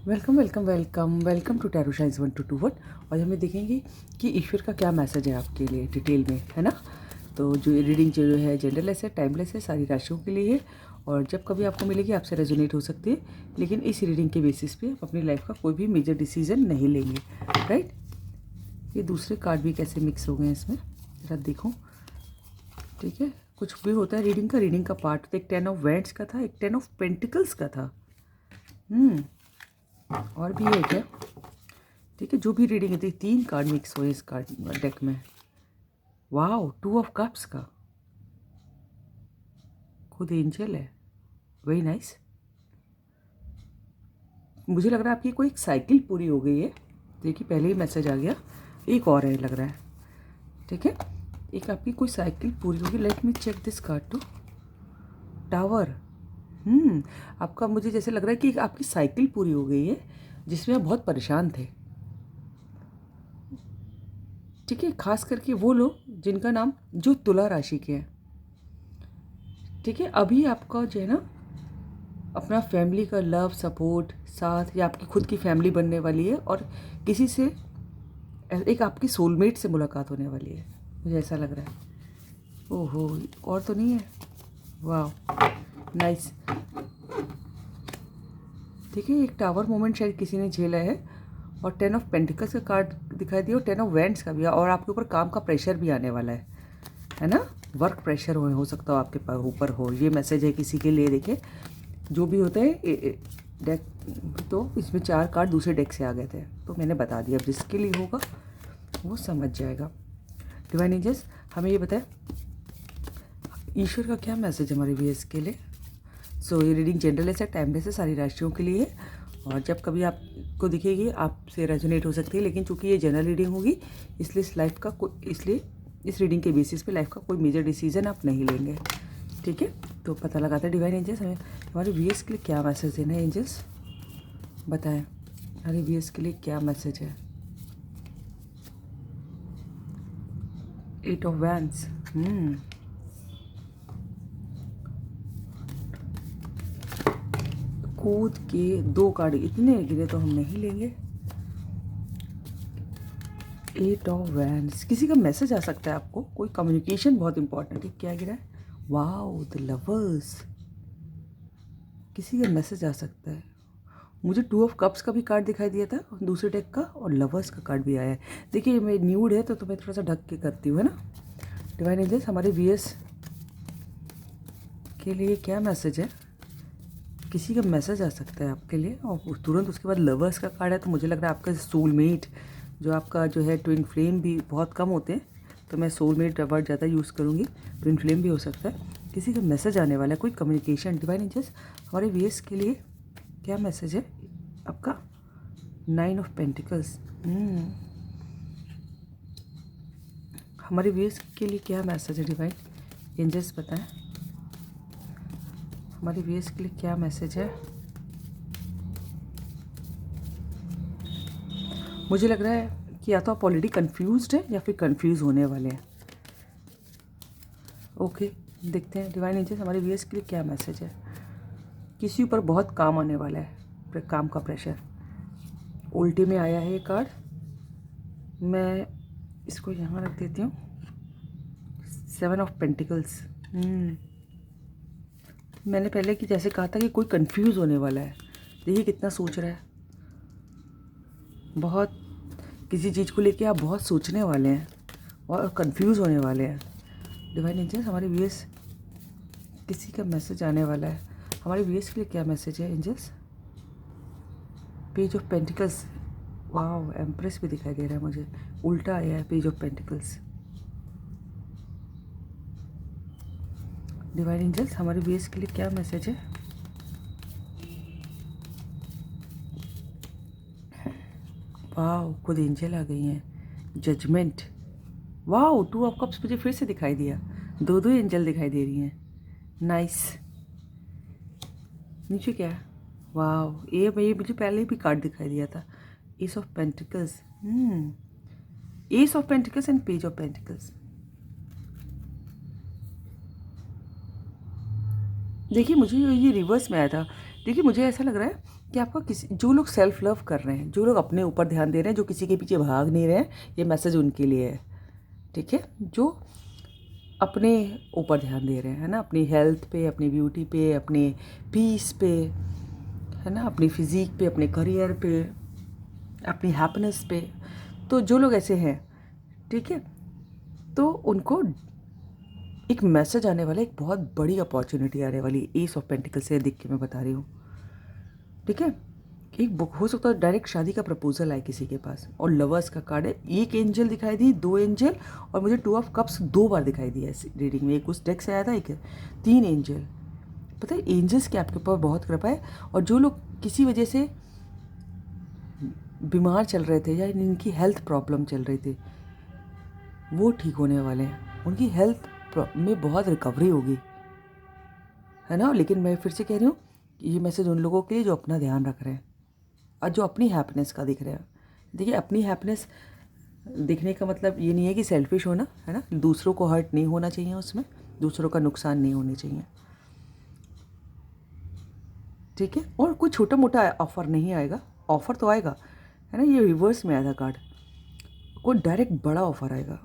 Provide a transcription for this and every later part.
Welcome welcome welcome welcome to tarot shines 1 to 2 और हम देखेंगे कि ईश्वर का क्या मैसेज है आपके लिए डिटेल में, है ना। तो जो ये रीडिंग जो है जेंडरलेस है, टाइमलेस है, सारी राशियों के लिए है और जब कभी आपको मिलेगी आपसे रेजोनेट हो सकती है, लेकिन इस रीडिंग के बेसिस पे आप अपनी लाइफ का कोई भी मेजर डिसीजन नहीं लेंगे, राइट। ये दूसरे कार्ड भी कैसे मिक्स हो गए हैं इसमें, जरा देखो, ठीक है। कुछ भी होता है रीडिंग का पार्ट, तो एक 10 ऑफ वैंड्स का था, एक 10 ऑफ पेंटिकल्स का था। और भी है क्या, ठीक है। जो भी रीडिंग थी, 3 कार्ड मिक्स हुए इस कार्ड डेक में। वाओ, 2 ऑफ कप्स का खुद एंजल है, वेरी नाइस। मुझे लग रहा है आपकी कोई एक साइकिल पूरी हो गई है। देखिए पहले ही मैसेज आ गया, एक और है लग रहा है, ठीक है। एक आपकी कोई साइकिल पूरी होगी। Let me check this card to tower. आपका मुझे जैसे लग रहा है कि आपकी साइकिल पूरी हो गई है जिसमें आप बहुत परेशान थे, ठीक है। खास करके वो लोग जिनका नाम जो तुला राशि के हैं, ठीक है। अभी आपका जो है ना अपना फैमिली का लव सपोर्ट साथ, या आपकी खुद की फैमिली बनने वाली है और किसी से एक आपकी सोलमेट से मुलाकात होने वाली है, मुझे ऐसा लग रहा है। ओहो, और तो नहीं है। वाह, नाइस, ठीक है। एक टावर मोमेंट शायद किसी ने झेला है और 10 ऑफ पेंटिकल्स का कार्ड दिखाई दिया और 10 ऑफ वैंड्स का भी, और आपके ऊपर काम का प्रेशर भी आने वाला है ना। वर्क प्रेशर हो सकता हो आपके ऊपर हो, ये मैसेज है किसी के लिए। देखिए जो भी होता है डेक, तो इसमें 4 कार्ड दूसरे डेक से आ गए थे, तो मैंने बता दिया। अब जिसके लिए होगा वो समझ जाएगा। डिवाइन एंजल्स हमें ये बताए ईश्वर का क्या मैसेज हमारे व्यूअर्स के लिए। सो ये रीडिंग जनरलेस है, टाइमलेस है, सारी राशियों के लिए है और जब कभी आपको दिखेगी आपसे रेजोनेट हो सकती है, लेकिन चूंकि ये जनरल रीडिंग होगी इसलिए इसलिए इस रीडिंग के बेसिस पे लाइफ का कोई मेजर डिसीजन आप नहीं लेंगे, ठीक है। तो पता लगाते हैं डिवाइन एंजल्स हमें हमारे व्यूअर्स के लिए क्या मैसेज देना है। एंजल्स बताएं हमारे व्यूअर्स के लिए क्या मैसेज है। 8 ऑफ वैंड्स, कूद के 2 कार्ड इतने गिरे तो हम नहीं लेंगे। 8 ऑफ वैंड्स, किसी का मैसेज आ सकता है आपको, कोई कम्युनिकेशन बहुत इंपॉर्टेंट है। क्या गिरा है, वाओ द लवर्स, किसी का मैसेज आ सकता है। मुझे 2 ऑफ कप्स का भी कार्ड दिखाई दिया था दूसरे डेक का, और लवर्स का कार्ड भी आया है। देखिए मैं न्यूड है तो मैं थोड़ा सा ढक के करती हूँ, है ना। डिवाइन एंजल्स हमारे वीएस के लिए क्या मैसेज है। किसी का मैसेज आ सकता है आपके लिए और तुरंत उसके बाद लवर्स का कार्ड है, तो मुझे लग रहा है आपका सोलमेट जो आपका जो है, ट्विन फ्लेम भी बहुत कम होते हैं, तो मैं सोलमेट वर्ड ज़्यादा यूज़ करूँगी। ट्विन फ्लेम भी हो सकता है। किसी का मैसेज आने वाला है, कोई कम्युनिकेशन। डिवाइन एंजल्स हमारे व्यूअर्स के लिए क्या मैसेज है आपका। 9 ऑफ पेंटिकल्स, हमारे व्यूअर्स के लिए क्या मैसेज है। डिवाइन एंजल्स बताएं हमारे व्यूअर्स के लिए क्या मैसेज है। मुझे लग रहा है कि या तो आप ऑलरेडी कंफ्यूज्ड हैं या फिर कंफ्यूज होने वाले हैं। ओके, देखते हैं डिवाइन एंजल्स हमारे व्यूअर्स के लिए क्या मैसेज है। किसी ऊपर बहुत काम आने वाला है, काम का प्रेशर। उल्टे में आया है ये कार्ड, मैं इसको यहाँ रख देती हूँ। 7 ऑफ पेंटिकल्स, मैंने पहले कि जैसे कहा था कि कोई कंफ्यूज होने वाला है। देखिए कितना सोच रहा है, बहुत किसी चीज़ को लेके आप बहुत सोचने वाले हैं और कंफ्यूज होने वाले हैं। डिवाइन एंजल्स हमारे व्यूअर्स किसी का मैसेज आने वाला है। हमारे व्यूअर्स के लिए क्या मैसेज है एंजल्स। पेज ऑफ पेंटिकल्स, वाह एम्प्रेस भी दिखाई दे रहा है मुझे, उल्टा आया है page of pentacles. Divine angels हमारे व्यूअर्स के लिए क्या मैसेज है। वाह, खुद एंजल आ गई हैं। जजमेंट, वाह 2 ऑफ कप्स मुझे फिर से दिखाई दिया, दो एंजल दिखाई दे रही हैं। नाइस, नीचे क्या है, वाह ये मुझे पहले भी कार्ड दिखाई दिया था। S of pentacles, S of pentacles and page of pentacles. देखिए मुझे ये रिवर्स में आया था देखिए मुझे ऐसा लग रहा है कि आपका किसी जो लोग सेल्फ लव कर रहे हैं, जो लोग अपने ऊपर ध्यान दे रहे हैं, जो किसी के पीछे भाग नहीं रहे हैं, ये मैसेज उनके लिए है। ठीक है, जो अपने ऊपर ध्यान दे रहे हैं, है ना, अपनी हेल्थ पे, अपनी ब्यूटी पे, अपने पीस पे, है ना, अपनी फिजिक पे, अपने करियर पे, अपनी हैप्पीनेस पे। तो जो लोग ऐसे हैं, ठीक है, तो उनको एक मैसेज आने वाला है, एक बहुत बड़ी अपॉर्चुनिटी आने वाली, एस ऑफ पेंटिकल से दिख के मैं बता रही हूँ। ठीक है, एक बुक हो सकता है डायरेक्ट शादी का प्रपोजल आए किसी के पास। और लवर्स का कार्ड है, एक एंजल दिखाई दी, 2 एंजल, और मुझे 2 ऑफ कप्स 2 बार दिखाई दिया है रीडिंग में। एक उस डेक से आया था, एक 3 एंजल। पता है एंजल्स की आपके ऊपर बहुत कृपा है। और जो लोग किसी वजह से बीमार चल रहे थे या इनकी हेल्थ प्रॉब्लम चल रही थी, वो ठीक होने वाले हैं। उनकी हेल्थ में बहुत रिकवरी होगी, है ना। लेकिन मैं फिर से कह रही हूँ, ये मैसेज उन लोगों के लिए जो अपना ध्यान रख रहे हैं और जो अपनी हैप्पीनेस का दिख रहे हैं। देखिए अपनी हैप्पीनेस दिखने का मतलब ये नहीं है कि सेल्फिश होना, है ना, दूसरों को हर्ट नहीं होना चाहिए, उसमें दूसरों का नुकसान नहीं होने चाहिए। ठीक है, और कोई छोटा मोटा ऑफर नहीं आएगा, ऑफर तो आएगा, है ना। ये रिवर्स में आया था कार्ड, कोई डायरेक्ट बड़ा ऑफर आएगा,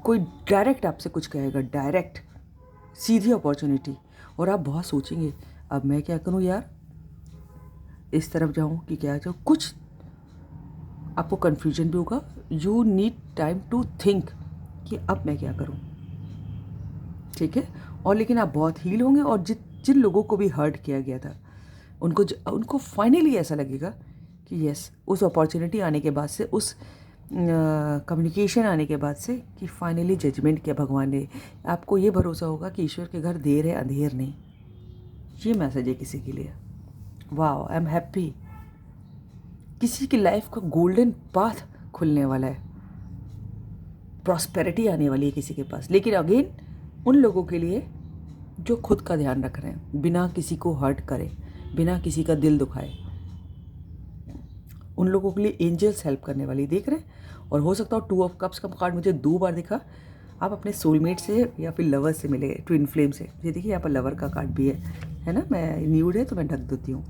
कोई डायरेक्ट आपसे कुछ कहेगा, डायरेक्ट सीधी अपॉर्चुनिटी। और आप बहुत सोचेंगे अब मैं क्या करूं यार, इस तरफ जाऊं कि क्या जाऊं, कुछ आपको कन्फ्यूजन भी होगा। You need time to think कि अब मैं क्या करूं। ठीक है, और लेकिन आप बहुत हील होंगे। और जिन लोगों को भी हर्ट किया गया था, उनको फाइनली ऐसा लगेगा कि यस, उस अपॉर्चुनिटी आने के बाद से, उस कम्युनिकेशन आने के बाद से, कि फाइनली जजमेंट किया भगवान ने। आपको ये भरोसा होगा कि ईश्वर के घर देर है अंधेर नहीं। ये मैसेज है किसी के लिए। Wow, I am happy. किसी की लाइफ का गोल्डन पाथ खुलने वाला है, प्रॉस्पेरिटी आने वाली है किसी के पास। लेकिन अगेन उन लोगों के लिए जो खुद का ध्यान रख रहे हैं, बिना किसी को हर्ट करे, बिना किसी का दिल दुखाए, उन लोगों के लिए एंजल्स हेल्प करने वाली देख रहे हैं। और हो सकता हो 2 ऑफ कप्स का कार्ड मुझे 2 बार दिखा, आप अपने सोलमेट से या फिर लवर से मिले, ट्विन फ्लेम से। ये देखिए यहाँ पर लवर का कार्ड भी है ना। मैं न्यूड है तो मैं ढक देती हूँ।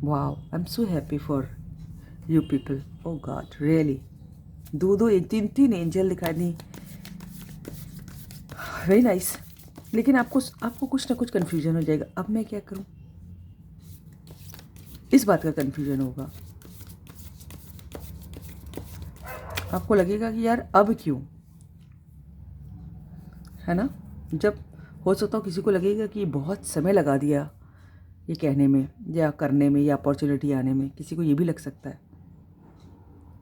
Wow, I am so happy for you people. Oh God, really 2 3 angel दिखाई दी, वेरी नाइस। लेकिन आपको कुछ ना कुछ कन्फ्यूजन हो जाएगा, अब मैं क्या करूँ, इस बात का कन्फ्यूजन होगा। आपको लगेगा कि यार अब क्यों, है ना। जब हो सकता हो किसी को लगेगा कि बहुत समय लगा दिया ये कहने में या करने में या अपॉर्चुनिटी आने में, किसी को ये भी लग सकता है।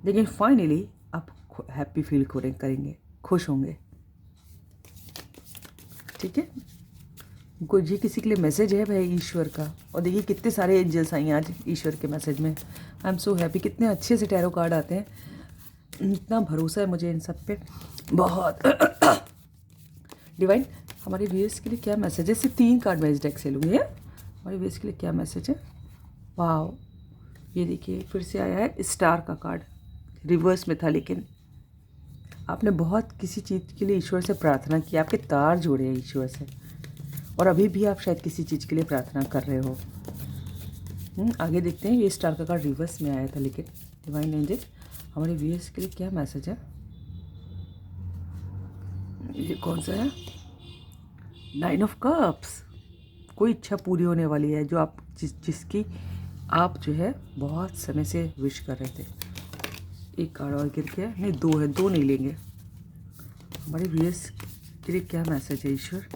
लेकिन फाइनली आप हैप्पी फील करेंगे, खुश होंगे। ठीक है, ये किसी के लिए मैसेज है भाई ईश्वर का। और देखिए कितने सारे एंजल्स आई हैं आज ईश्वर के मैसेज में। आई एम सो हैप्पी, कितने अच्छे से टैरो कार्ड आते हैं, इतना भरोसा है मुझे इन सब पे, बहुत। डिवाइन, हमारे व्यूअर्स के लिए क्या मैसेज है। सिर्फ 3 कार्ड मैं इस डेक से लूँगी। हमारे व्यूअर्स के लिए क्या मैसेज है। वाह, ये देखिए फिर से आया है स्टार का कार्ड, रिवर्स में था। लेकिन आपने बहुत किसी चीज़ के लिए ईश्वर से प्रार्थना की, आपके तार जोड़े हैं ईश्वर से, और अभी भी आप शायद किसी चीज़ के लिए प्रार्थना कर रहे हो। आगे देखते हैं, ये स्टार का कार्ड रिवर्स में आया था। लेकिन डिवाइन एंजल, हमारे व्यूअर्स के लिए क्या मैसेज है। ये कौन सा है, 9 ऑफ कप्स। कोई इच्छा पूरी होने वाली है जो आप जिसकी आप जो है बहुत समय से विश कर रहे थे। एक कार्ड और गिर गया, नहीं 2 है, 2 नहीं लेंगे। हमारे व्यूअर्स के लिए क्या मैसेज है ईश्वर।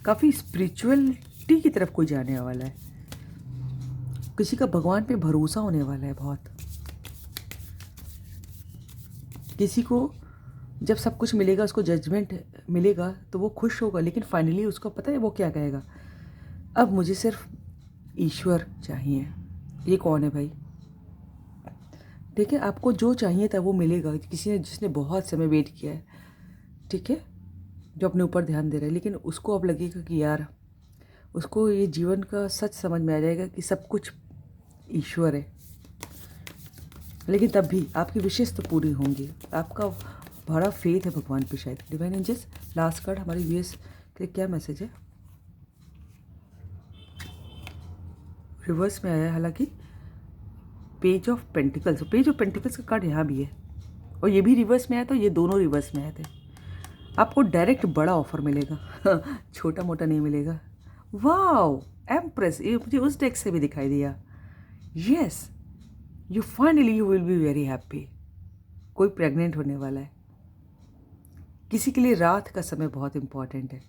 काफ़ी स्पिरिचुअलिटी की तरफ कोई जाने वाला है, किसी का भगवान पे भरोसा होने वाला है बहुत। किसी को जब सब कुछ मिलेगा, उसको जजमेंट मिलेगा तो वो खुश होगा। लेकिन फाइनली उसको पता है वो क्या कहेगा, अब मुझे सिर्फ ईश्वर चाहिए। ये कौन है भाई। ठीक है, आपको जो चाहिए था वो मिलेगा। किसी ने जिसने बहुत समय वेट किया है, ठीक है, जो अपने ऊपर ध्यान दे रहा है, लेकिन उसको अब लगेगा कि यार, उसको ये जीवन का सच समझ में आ जाएगा कि सब कुछ ईश्वर है। लेकिन तब भी आपकी विशेष तो पूरी होंगी, आपका बड़ा फेथ है भगवान पे शायद। डिवाइन एंजल्स, लास्ट कार्ड हमारे व्यूअर्स के क्या मैसेज है। रिवर्स में आया है हालांकि। Page of pentacles, page of pentacles का कार्ड यहाँ भी है और ये भी रिवर्स में आया, तो ये दोनों रिवर्स में आए थे। आपको डायरेक्ट बड़ा ऑफर मिलेगा छोटा मोटा नहीं मिलेगा। वाओ, एम्प्रेस, ये मुझे उस डेक से भी दिखाई दिया। Yes, you finally you will be very happy. कोई प्रेग्नेंट होने वाला है। किसी के लिए रात का समय बहुत इंपॉर्टेंट है।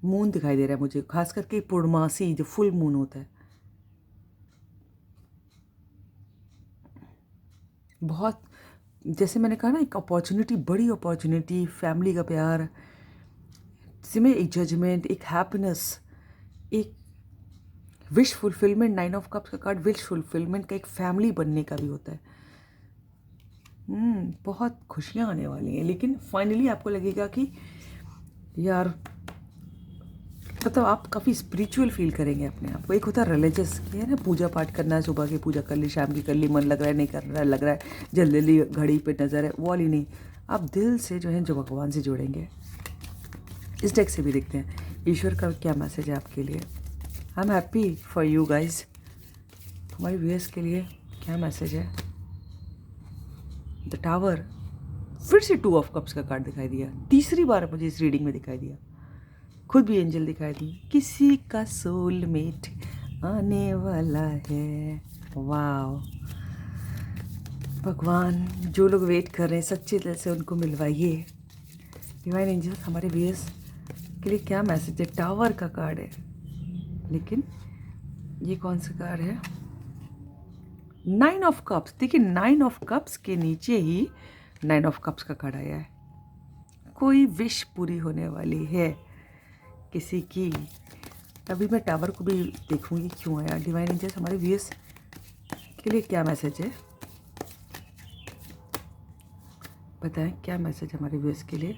मून दिखाई दे रहा है मुझे, खास करके पूर्णमासी जो फुल मून होता है। बहुत, जैसे मैंने कहा ना, एक अपॉर्चुनिटी, बड़ी अपॉर्चुनिटी, फैमिली का प्यार, इसमें एक जजमेंट, एक हैप्पीनेस, एक विश फुलफिलमेंट। 9 ऑफ कप्स का कार्ड विश फुलफिलमेंट का, एक फैमिली बनने का भी होता है। बहुत खुशियाँ आने वाली हैं, लेकिन फाइनली आपको लगेगा कि यार, मतलब आप काफ़ी स्पिरिचुअल फील करेंगे अपने आप को। एक होता है रिलीजियस, है ना, पूजा पाठ करना है, सुबह की पूजा कर ली, शाम की कर ली, मन लग रहा है नहीं कर रहा है, लग रहा है जल्दी जल्दी घड़ी पे नज़र है, वो वाली नहीं। आप दिल से जो है जो भगवान से जुड़ेंगे। इस डेक से भी देखते हैं ईश्वर का क्या मैसेज है आपके लिए। I am happy for you guys. हमारे व्यूअर्स के लिए क्या मैसेज है। द टावर, फिर से 2 ऑफ कप्स का कार्ड दिखाई दिया, तीसरी बार मुझे इस रीडिंग में दिखाई दिया। खुद भी एंजल दिखाई दी, किसी का सोलमेट आने वाला है। वाओ, भगवान, जो लोग वेट कर रहे हैं सच्चे दिल से उनको मिलवाइए। डिवाइन एंजल हमारे व्यूअर्स के लिए क्या मैसेज है। टावर का कार्ड है, लेकिन ये कौन सा कार्ड है। 9 ऑफ कप्स। देखिए 9 ऑफ कप्स के नीचे ही 9 ऑफ कप्स का कार्ड आया है। कोई विश पूरी होने वाली है किसी की। अभी मैं टावर को भी देखूंगी क्यों आया। डिवाइन एंजल्स हमारे व्यूअर्स के लिए क्या मैसेज है, बताएं क्या मैसेज हमारे व्यूअर्स के लिए।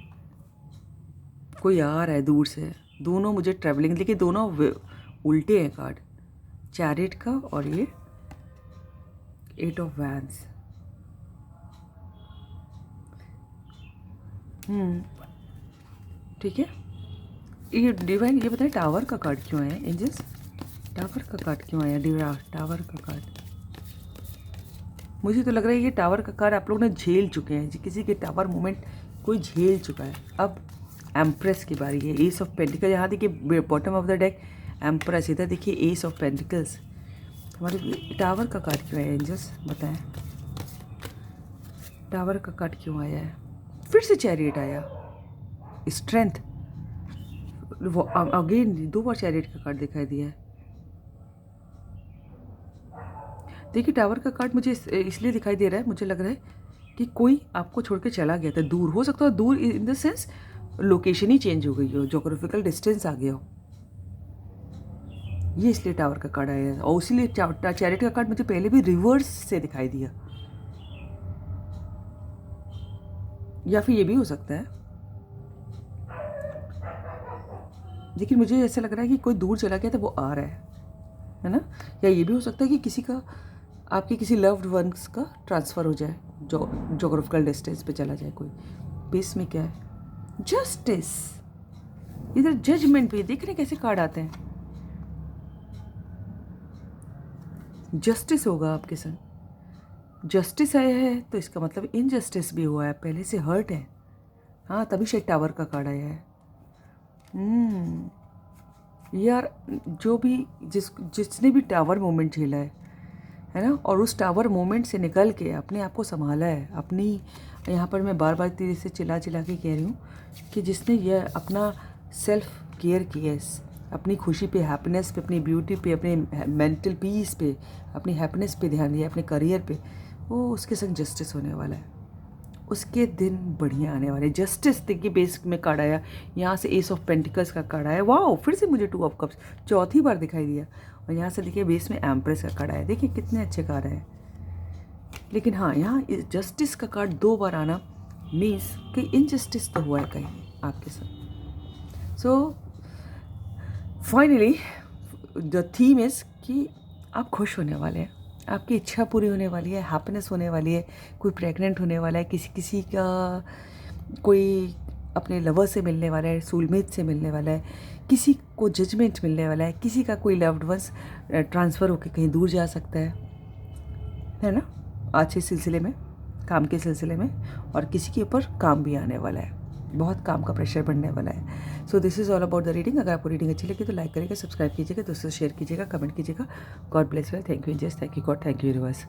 कोई आ रहा है दूर से, दोनों मुझे ट्रैवलिंग, देखिए दोनों उल्टे हैं कार्ड, चैरिट का और ये 8 ऑफ वैंड्स। ठीक है, ये डिवाइन, ये बताएं टावर का कार्ड क्यों आया एंजल्स। टावर का कार्ड क्यों आया टावर का कार्ड। मुझे तो लग रहा है ये टावर का कार्ड आप लोग ने झेल चुके हैं, किसी के टावर मोमेंट कोई झेल चुका है। अब एम्प्रेस की बारी है। एस ऑफ पेंटिकल, यहाँ देखिए bottom of the deck empress, इधर देखिए एस ऑफ पेंटिकल्स। हमारे टावर का कार्ड क्यों आया एंजल्स, बताएं टावर का कार्ड क्यों आया है। फिर से चैरियट आया, स्ट्रेंथ, वो अगेन 2 बार चैरियट का कार्ड दिखाई दिया है। देखिए टावर का कार्ड मुझे इसलिए दिखाई दे रहा है, मुझे लग रहा है कि कोई आपको छोड़ के चला गया था दूर, हो सकता है दूर in the sense location he change हो गई हो, जोग्राफिकल डिस्टेंस आ गया हो, ये इसलिए टावर का कार्ड आया है। और इसीलिए चैरिट का कार्ड मुझे पहले भी रिवर्स से दिखाई दिया, या फिर ये भी हो सकता है। लेकिन मुझे ऐसा लग रहा है कि कोई दूर चला गया था, वो आ रहा है ना। या ये भी हो सकता है कि किसी का, आपके किसी लव्ड वंस का ट्रांसफ़र हो जाए, जो जोग्राफिकल डिस्टेंस पे चला जाए कोई। बेस में क्या है, जस्टिस। इधर जजमेंट पे देख रहे कैसे कार्ड आते हैं। जस्टिस होगा आपके संग, जस्टिस आया है तो इसका मतलब इनजस्टिस भी हुआ है, पहले से हर्ट है। हाँ, तभी शायद टावर का कार्ड आया है। यार, जो भी जिसने भी टावर मोमेंट झेला है ना, और उस टावर मोमेंट से निकल के अपने आप को संभाला है, अपनी, यहाँ पर मैं बार बार तेरे से चिल्ला चिल्ला के कह रही हूँ कि जिसने यह अपना सेल्फ केयर किया है, अपनी खुशी पे, हैप्पीनेस पे, अपनी ब्यूटी पे, अपने मेंटल पीस पे, अपनी हैप्पीनेस पे ध्यान दिया, अपने करियर पे, वो उसके संग जस्टिस होने वाला है। उसके दिन बढ़िया आने वाले। जस्टिस देखिए बेस में कार्ड आया, यहाँ से एस ऑफ पेंटिकल्स का कार्ड आया। वाओ, फिर से मुझे 2 ऑफ कप्स चौथी बार दिखाई दिया। और यहाँ से देखिए बेस में एम्प्रेस का कार्ड आया। देखिए कितने अच्छे कार्ड हैं। लेकिन हाँ, यहाँ जस्टिस का कार्ड 2 बार आना मीन्स कि इनजस्टिस तो हुआ है कहीं आपके साथ। So finally the theme is कि आप खुश होने वाले हैं, आपकी इच्छा पूरी होने वाली है, हैप्पीनेस होने वाली है। कोई प्रेग्नेंट होने वाला है, किसी का कोई अपने लवर से मिलने वाला है, सोलमेट से मिलने वाला है, किसी को जजमेंट मिलने वाला है, किसी का कोई लव्ड वंस ट्रांसफ़र होकर कहीं दूर जा सकता है ना, आज के सिलसिले में, काम के सिलसिले में, और किसी के ऊपर काम भी आने वाला है, बहुत काम का प्रेशर बढ़ने वाला है। So this is all about the reading. अगर आपको रीडिंग अच्छी लगी तो लाइक करिएगा, सब्सक्राइब कीजिएगा, दोस्तों शेयर कीजिएगा, कमेंट कीजिएगा। God bless you, thank you angels, thank you God, thank you universe.